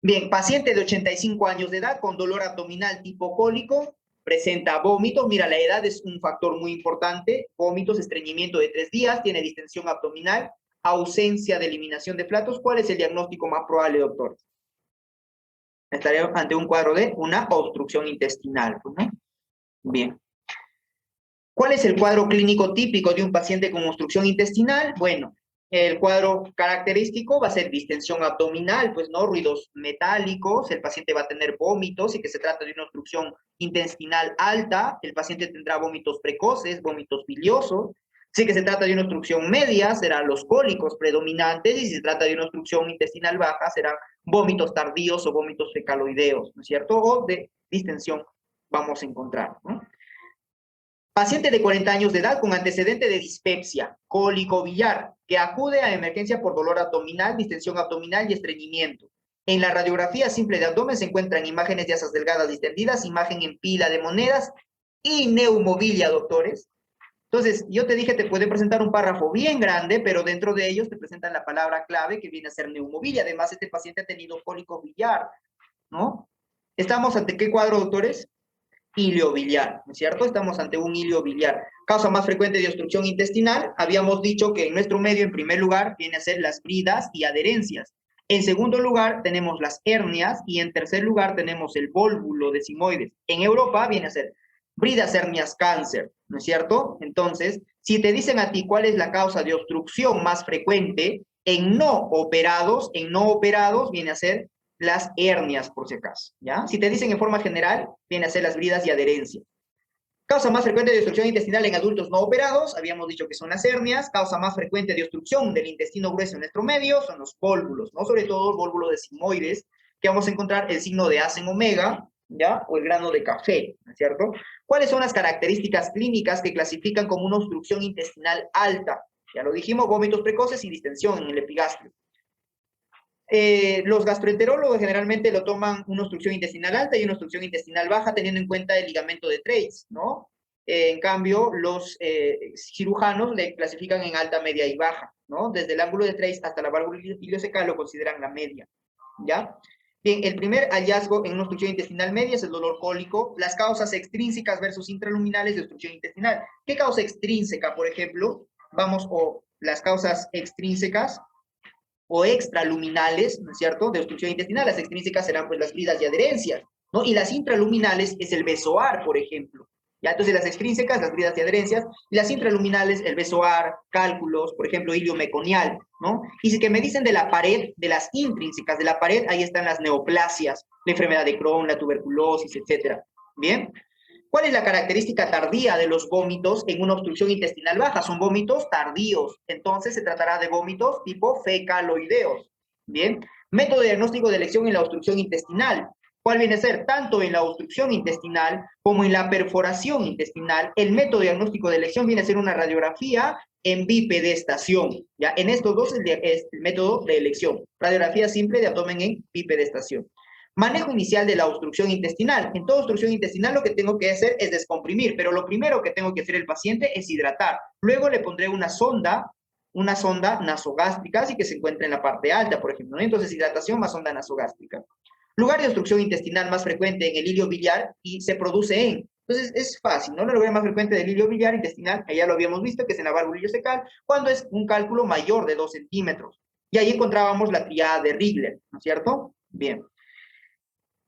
Bien, paciente de 85 años de edad con dolor abdominal tipo cólico, presenta vómitos. Mira, la edad es un factor muy importante. Vómitos, estreñimiento de 3 días, tiene distensión abdominal, ausencia de eliminación de flatos. ¿Cuál es el diagnóstico más probable, doctor? Estaré ante un cuadro de una obstrucción intestinal, ¿no? Bien. ¿Cuál es el cuadro clínico típico de un paciente con obstrucción intestinal? Bueno, el cuadro característico va a ser distensión abdominal, pues no, ruidos metálicos, el paciente va a tener vómitos, y que se trata de una obstrucción intestinal alta, el paciente tendrá vómitos precoces, vómitos biliosos. Si que se trata de una obstrucción media, serán los cólicos predominantes, y si se trata de una obstrucción intestinal baja, serán vómitos tardíos o vómitos fecaloideos, ¿no es cierto? O de distensión vamos a encontrar, ¿no? Paciente de 40 años de edad con antecedente de dispepsia, cólico biliar, que acude a emergencia por dolor abdominal, distensión abdominal y estreñimiento. En la radiografía simple de abdomen se encuentran imágenes de asas delgadas distendidas, imagen en pila de monedas y neumobilia, doctores. Entonces, yo te dije, te puede presentar un párrafo bien grande, pero dentro de ellos te presentan la palabra clave que viene a ser neumobilia. Además, este paciente ha tenido cólico biliar, ¿no? ¿Estamos ante qué cuadro, doctores? Iliobiliar, ¿no es cierto? Estamos ante un iliobiliar. Causa más frecuente de obstrucción intestinal, habíamos dicho que en nuestro medio, en primer lugar, viene a ser las bridas y adherencias. En segundo lugar, tenemos las hernias, y en tercer lugar, tenemos el vólvulo de sigmoides. En Europa viene a ser bridas, hernias, cáncer, ¿no es cierto? Entonces, si te dicen a ti cuál es la causa de obstrucción más frecuente en no operados viene a ser las hernias, por si acaso, ¿ya? Si te dicen en forma general, viene a ser las bridas y adherencia. Causa más frecuente de obstrucción intestinal en adultos no operados, habíamos dicho que son las hernias. Causa más frecuente de obstrucción del intestino grueso en nuestro medio son los vólvulos, ¿no? Sobre todo el vólvulo de sigmoides, que vamos a encontrar el signo de As en omega, ¿ya? O el grano de café, ¿no es cierto? ¿Cuáles son las características clínicas que clasifican como una obstrucción intestinal alta? Ya lo dijimos, vómitos precoces y distensión en el epigastrio. Los gastroenterólogos generalmente lo toman una obstrucción intestinal alta y una obstrucción intestinal baja, teniendo en cuenta el ligamento de Treitz, ¿no? En cambio, los cirujanos le clasifican en alta, media y baja, ¿no? Desde el ángulo de Treitz hasta la válvula ileocecal lo consideran la media, ¿ya? Bien, el primer hallazgo en una obstrucción intestinal media es el dolor cólico. Las causas extrínsecas versus intraluminales de obstrucción intestinal. ¿Qué causa extrínseca, por ejemplo? Vamos, o las causas extrínsecas o extraluminales, ¿no es cierto?, de obstrucción intestinal. Las extrínsecas serán pues las bridas y adherencias, ¿no? Y las intraluminales es el besoar, por ejemplo. ¿Ya? Entonces las extrínsecas, las bridas y adherencias, y las intraluminales, el besoar, cálculos, por ejemplo, ilio meconial, ¿no? Y si que me dicen de la pared, de las intrínsecas de la pared, ahí están las neoplasias, la enfermedad de Crohn, la tuberculosis, etcétera. ¿Bien? ¿Cuál es la característica tardía de los vómitos en una obstrucción intestinal baja? Son vómitos tardíos, entonces se tratará de vómitos tipo fecaloideos. Bien, método de diagnóstico de elección en la obstrucción intestinal. ¿Cuál viene a ser? Tanto en la obstrucción intestinal como en la perforación intestinal, el método de diagnóstico de elección viene a ser una radiografía en bipedestación. ¿Ya? En estos dos es el método de elección. Radiografía simple de abdomen en bipedestación. Manejo inicial de la obstrucción intestinal. En toda obstrucción intestinal lo que tengo que hacer es descomprimir, pero lo primero que tengo que hacer el paciente es hidratar. Luego le pondré una sonda nasogástrica, así que se encuentra en la parte alta, por ejemplo, ¿no? Entonces, hidratación más sonda nasogástrica. Lugar de obstrucción intestinal más frecuente en el hilio biliar y se produce en. Entonces, es fácil, ¿no? El lugar más frecuente del hilio biliar intestinal, ya lo habíamos visto, que es en la válvula ileocecal, cuando es un cálculo mayor de 2 centímetros. Y ahí encontrábamos la triada de Rigler, ¿no es cierto? Bien.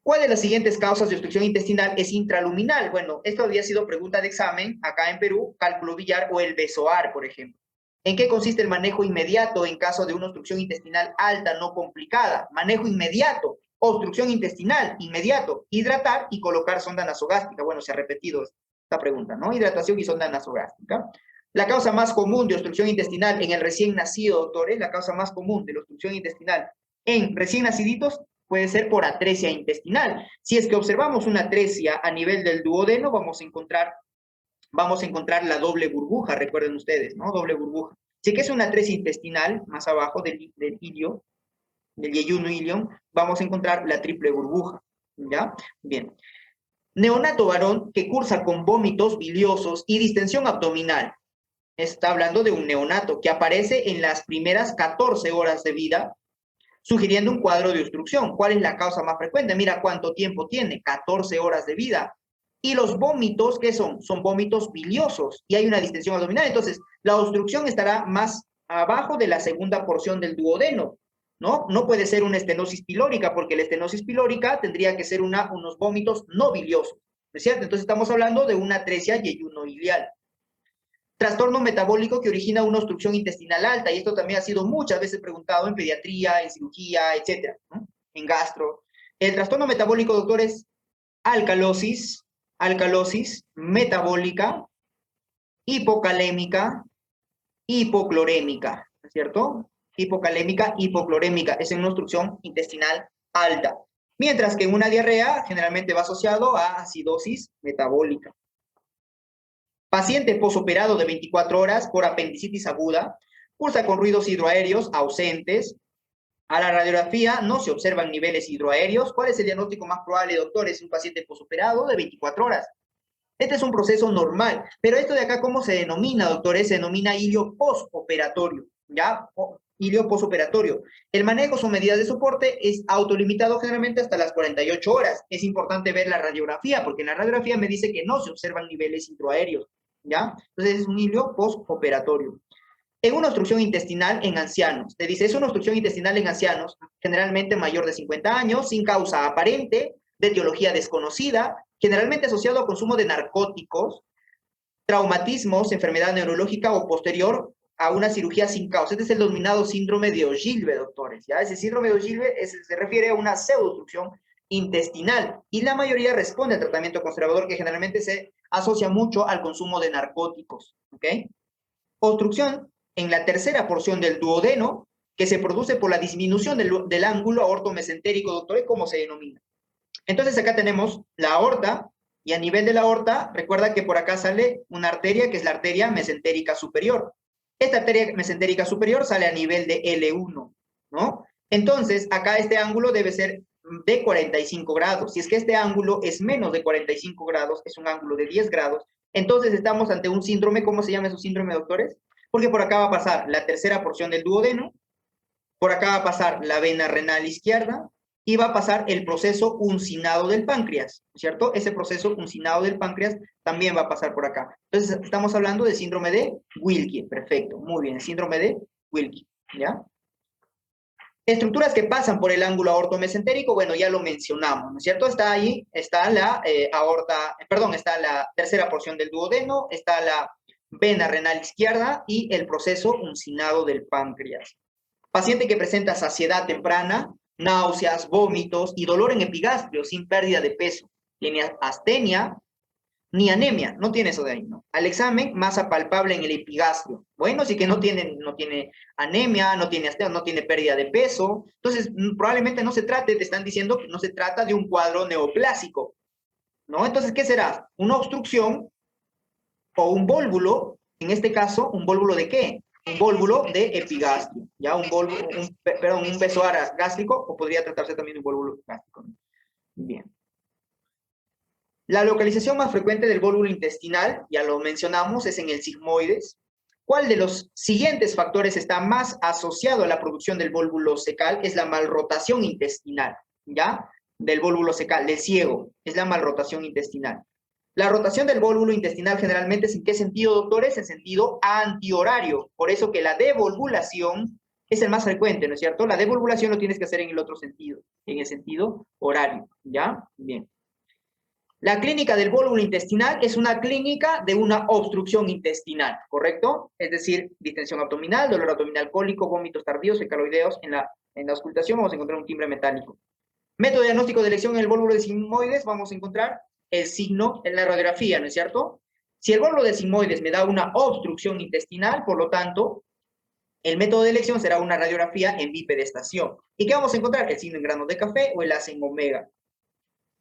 ¿Cuál de las siguientes causas de obstrucción intestinal es intraluminal? Bueno, esto había sido pregunta de examen acá en Perú, cálculo biliar o el besoar, por ejemplo. ¿En qué consiste el manejo inmediato en caso de una obstrucción intestinal alta no complicada? Manejo inmediato, obstrucción intestinal, inmediato, hidratar y colocar sonda nasogástrica. Bueno, se ha repetido esta pregunta, ¿no? Hidratación y sonda nasogástrica. La causa más común de obstrucción intestinal en el recién nacido, doctores, la causa más común de la obstrucción intestinal en recién naciditos puede ser por atresia intestinal. Si es que observamos una atresia a nivel del duodeno, vamos a encontrar la doble burbuja, recuerden ustedes, ¿no? Doble burbuja. Si que es una atresia intestinal, más abajo del ilio, del yeyuno ilion, vamos a encontrar la triple burbuja, ¿ya? Bien. Neonato varón que cursa con vómitos biliosos y distensión abdominal. Está hablando de un neonato que aparece en las primeras 14 horas de vida. sugiriendo un cuadro de obstrucción. ¿Cuál es la causa más frecuente? Mira cuánto tiempo tiene, 14 horas de vida. Y los vómitos, ¿qué son? Son vómitos biliosos y hay una distensión abdominal. Entonces, la obstrucción estará más abajo de la segunda porción del duodeno, ¿no? No puede ser una estenosis pilórica, porque la estenosis pilórica tendría que ser unos vómitos no biliosos, ¿no es cierto? Entonces, estamos hablando de una atresia yeyunoileal. Trastorno metabólico que origina una obstrucción intestinal alta, y esto también ha sido muchas veces preguntado en pediatría, en cirugía, etcétera, ¿no? En gastro. El trastorno metabólico, doctor, es alcalosis metabólica, hipocalémica, hipoclorémica, ¿no es cierto? Hipocalémica, hipoclorémica, es una obstrucción intestinal alta. Mientras que una diarrea generalmente va asociado a acidosis metabólica. Paciente posoperado de 24 horas por apendicitis aguda, cursa con ruidos hidroaéreos ausentes. A la radiografía no se observan niveles hidroaéreos. ¿Cuál es el diagnóstico más probable, doctor? Es un paciente posoperado de 24 horas. Este es un proceso normal, pero esto de acá, ¿cómo se denomina, doctores? Se denomina ilio postoperatorio, ¿ya? Ilio postoperatorio. El manejo son medidas de soporte, es autolimitado generalmente hasta las 48 horas. Es importante ver la radiografía, porque en la radiografía me dice que no se observan niveles hidroaéreos, ¿ya? Entonces es un ilio postoperatorio. En una obstrucción intestinal en ancianos, te dice, es una obstrucción intestinal en ancianos, generalmente mayor de 50 años, sin causa aparente, de etiología desconocida, generalmente asociado a consumo de narcóticos, traumatismos, enfermedad neurológica o posterior a una cirugía sin causa. Este es el denominado síndrome de Ogilvie, doctores. ¿Ya? Ese síndrome de Ogilvie se refiere a una pseudoobstrucción intestinal y la mayoría responde al tratamiento conservador que generalmente se asocia mucho al consumo de narcóticos. ¿Ok? Obstrucción en la tercera porción del duodeno que se produce por la disminución del ángulo aortomesentérico, doctores, ¿cómo se denomina? Entonces acá tenemos la aorta, y a nivel de la aorta, recuerda que por acá sale una arteria que es la arteria mesentérica superior. Esta arteria mesentérica superior sale a nivel de L1, ¿no? Entonces, acá este ángulo debe ser de 45 grados. Si es que este ángulo es menos de 45 grados, es un ángulo de 10 grados, entonces estamos ante un síndrome. ¿Cómo se llama ese síndrome, doctores? Porque por acá va a pasar la tercera porción del duodeno, por acá va a pasar la vena renal izquierda, y va a pasar el proceso uncinado del páncreas, ¿cierto? Ese proceso uncinado del páncreas también va a pasar por acá. Entonces, estamos hablando de síndrome de Wilkie. Perfecto, muy bien, síndrome de Wilkie, ¿ya? Estructuras que pasan por el ángulo aortomesentérico, bueno, ya lo mencionamos, ¿no es cierto? Está ahí, está la está la tercera porción del duodeno, está la vena renal izquierda y el proceso uncinado del páncreas. Paciente que presenta saciedad temprana, náuseas, vómitos y dolor en epigastrio sin pérdida de peso. Tiene astenia ni anemia, no tiene eso de ahí, ¿no? Al examen, masa palpable en el epigastrio. Bueno, sí que no tiene anemia, no tiene astenia, no tiene pérdida de peso. Entonces, probablemente no se trate, te están diciendo que no se trata de un cuadro neoplásico, ¿no? Entonces, ¿qué será? Una obstrucción o un vólvulo, en este caso, ¿un vólvulo de qué? Un vólvulo de epigastrio, ¿ya? Un besoar gástrico, o podría tratarse también de un vólvulo gástrico, ¿no? Bien. La localización más frecuente del vólvulo intestinal, ya lo mencionamos, es en el sigmoides. ¿Cuál de los siguientes factores está más asociado a la producción del vólvulo cecal? Es la malrotación intestinal, ¿ya? Del vólvulo cecal, del ciego, es la malrotación intestinal. La rotación del vólvulo intestinal generalmente es ¿en qué sentido, doctores? En sentido antihorario. Por eso que la devolvulación es el más frecuente, ¿no es cierto? La devolvulación lo tienes que hacer en el otro sentido, en el sentido horario, ¿ya? Bien. La clínica del vólvulo intestinal es una clínica de una obstrucción intestinal, ¿correcto? Es decir, distensión abdominal, dolor abdominal cólico, vómitos tardíos, fecaloideos. En la auscultación vamos a encontrar un timbre metálico. Método de diagnóstico de elección en el vólvulo de sigmoides, vamos a encontrar el signo en la radiografía, ¿no es cierto? Si el vólvulo de sigmoides me da una obstrucción intestinal, por lo tanto, el método de elección será una radiografía en bipedestación. ¿Y qué vamos a encontrar? El signo en granos de café o el ACE en omega.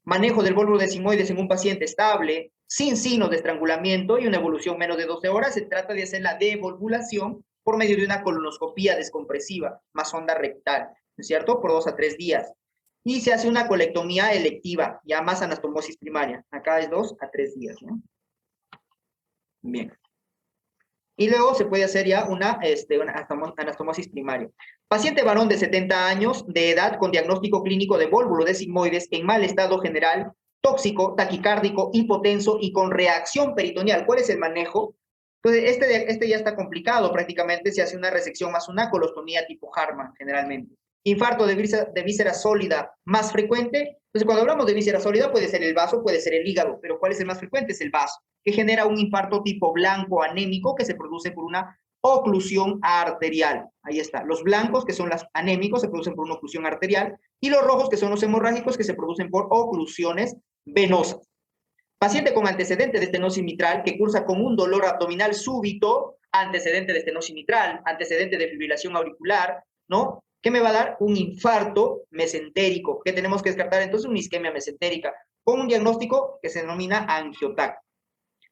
Manejo del vólvulo de sigmoides en un paciente estable, sin signos de estrangulamiento y una evolución menos de 12 horas, se trata de hacer la devolvulación por medio de una colonoscopía descompresiva, más sonda rectal, ¿no es cierto? Por 2 a 3 días. Y se hace una colectomía electiva, ya más anastomosis primaria. Acá es 2 a 3 días, ¿no? Bien. Y luego se puede hacer ya una anastomosis primaria. Paciente varón de 70 años de edad con diagnóstico clínico de vólvulo de sigmoides en mal estado general, tóxico, taquicárdico, hipotenso y con reacción peritoneal. ¿Cuál es el manejo? Entonces, este ya está complicado. Prácticamente se hace una resección más una colostomía tipo Harman, generalmente. Infarto de víscera sólida más frecuente. Entonces, cuando hablamos de víscera sólida, puede ser el vaso, puede ser el hígado, pero ¿cuál es el más frecuente? Es el vaso, que genera un infarto tipo blanco anémico que se produce por una oclusión arterial. Ahí está. Los blancos, que son los anémicos, se producen por una oclusión arterial, y los rojos, que son los hemorrágicos, que se producen por oclusiones venosas. Paciente con antecedente de estenosis mitral que cursa con un dolor abdominal súbito, antecedente de estenosis mitral, antecedente de fibrilación auricular, ¿no? ¿Qué me va a dar? Un infarto mesentérico. ¿Qué tenemos que descartar? Entonces, una isquemia mesentérica, con un diagnóstico que se denomina angiotac.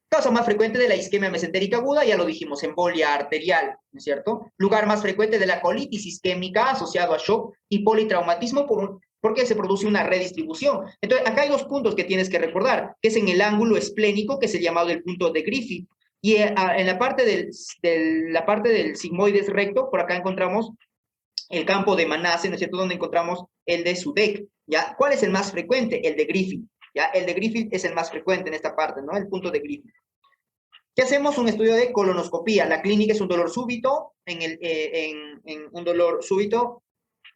Causa más frecuente de la isquemia mesentérica aguda, ya lo dijimos, embolia arterial, ¿no es cierto? Lugar más frecuente de la colitis isquémica asociado a shock y politraumatismo porque se produce una redistribución. Entonces, acá hay dos puntos que tienes que recordar, que es en el ángulo esplénico, que es el llamado el punto de Griffith, y en la parte del sigmoides recto, por acá encontramos el campo de Manasse, ¿no es cierto?, donde encontramos el de Sudeck, ¿ya? ¿Cuál es el más frecuente? El de Griffith, ¿ya? El de Griffith es el más frecuente en esta parte, ¿no? El punto de Griffith. ¿Qué hacemos? Un estudio de colonoscopía. La clínica es un dolor súbito, un dolor súbito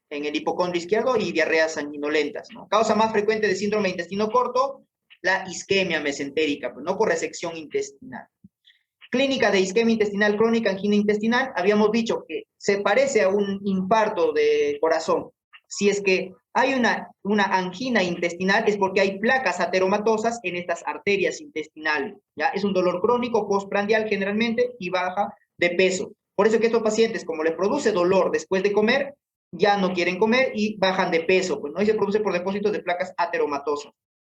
en el hipocondrio izquierdo y diarreas sanguinolentas, ¿no? Causa más frecuente de síndrome de intestino corto, la isquemia mesentérica, pues, no por resección intestinal. Clínica de isquemia intestinal crónica, angina intestinal, habíamos dicho que se parece a un infarto de corazón. Si es que hay una angina intestinal es porque hay placas ateromatosas en estas arterias intestinales, ¿ya? Es un dolor crónico postprandial generalmente y baja de peso. Por eso que estos pacientes, como les produce dolor después de comer, ya no quieren comer y bajan de peso, pues, ¿no? Y se produce por depósitos de placas ateromatosas.